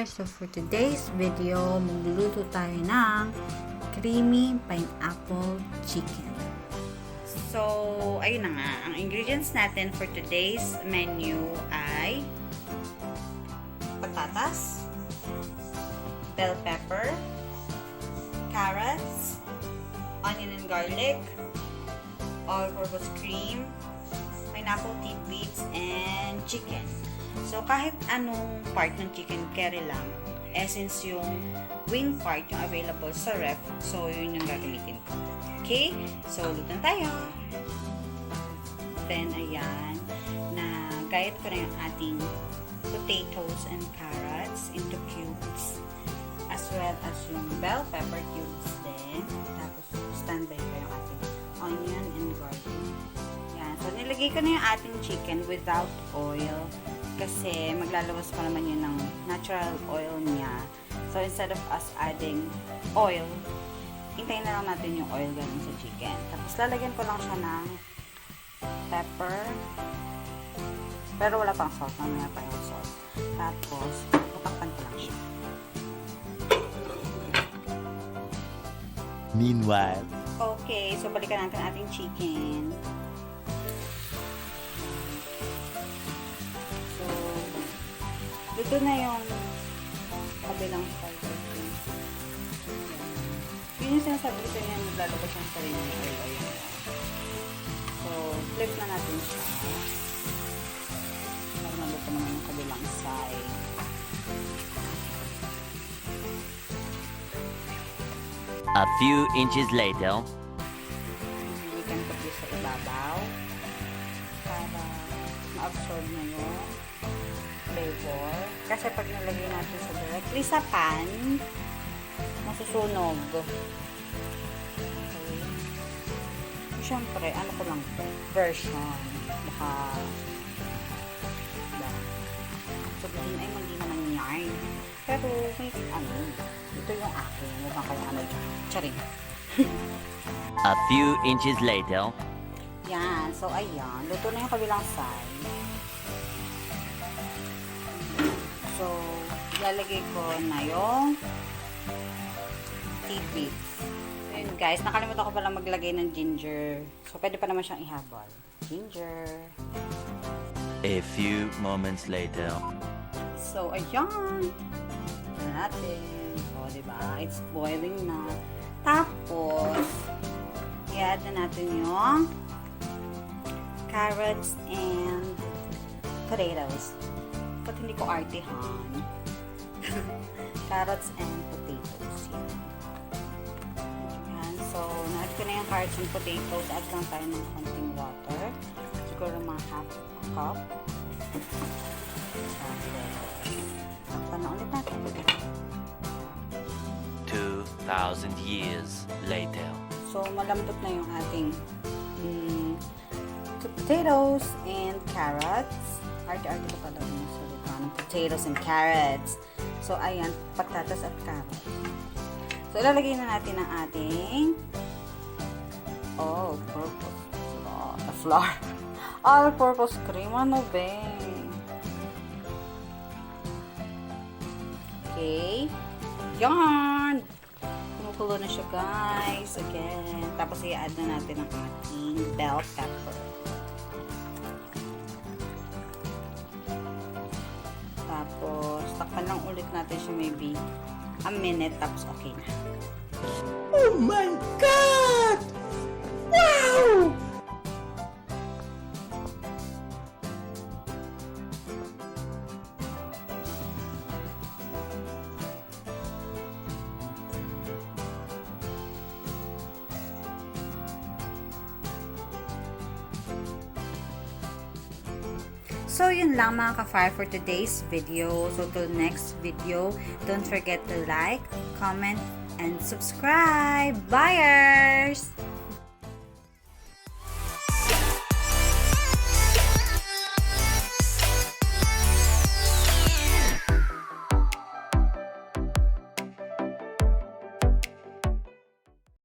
buyers! So for today's video, magluluto tayo ng creamy pineapple chicken. So, ayun na nga. Ang ingredients natin for today's menu ay patatas, bell pepper, carrots, onion and garlic, all-purpose cream, pineapple tidbits, and chicken. So, kahit anong part ng chicken curry lang, since yung wing part yung available sa ref, so yun yung gagamitin ko. Okay? So, luto tayo. Then, ayan, na gayat ko na yung ating potatoes and carrots into cubes, as well as yung bell pepper cubes din. Tapos, standby ko yung ating onion and garlic. Yan. So, nilagay ko na yung ating chicken without oil. Kasi maglalabas pa naman yun ng natural oil niya. So, instead of us adding oil, hintayin na lang natin yung oil galing sa chicken. Tapos, lalagyan ko lang siya ng pepper. Pero wala pang salt. Mamaya pa yung salt. Tapos, tatakpan ko lang siya. Meanwhile. Okay. So, balikan natin ating chicken. Luto na yung kabilang side. Yun yung sinasabi ko sa inyo, naglalabas yung sarili ng oil. So, flip na natin siya. Para maluto naman yung kabilang side. A few inches later. Hinikan ko dito sa ibabaw para ma-absorb na yung flavor. Kasi pag nalagay natin sa directly sa pan, masusunog. Okay. Siyempre, ano ko lang ito? Version. Baka sabihin ay mali naman yan. Pero may ito yung akin. Huwag kang kaya charing. A few inches later. Yan. So, ayan. Luto na yung kabilang side. So, ilalagay ko na yung tidbits. So, yun guys, nakalimutan ko pala maglagay ng ginger. So, pwede pa naman siyang ihabol. Ginger. A few moments later. So, ayan. Ito natin. O, diba? It's boiling na. Tapos, i-add na natin yung carrots and potatoes. Ba't hindi ko artihan? Carrots and potatoes. Yan. So, na-add ko na yung carrots and potatoes. Add lang tayo ng konting water. Siguro mga half a cup. Tapos na ulit natin. 2,000 years later. So, malambot na yung ating potatoes and carrots. Arte-arte ko pala yung salita ng potatoes and carrots. So, ayan, patatas at carrots. So, ilalagay na natin ang ating all-purpose flour. All-purpose cream. Ano ba? Okay. Yan! Kumukulo na siya, guys. Again. Tapos, i-add na natin ang ating bell pepper. Tapos, takpan lang ulit natin siya maybe a minute. Tapos, okay na. Oh my God! Wow! So, yun lang mga ka-fire for today's video. So, till next video, don't forget to like, comment, and subscribe. Buyers!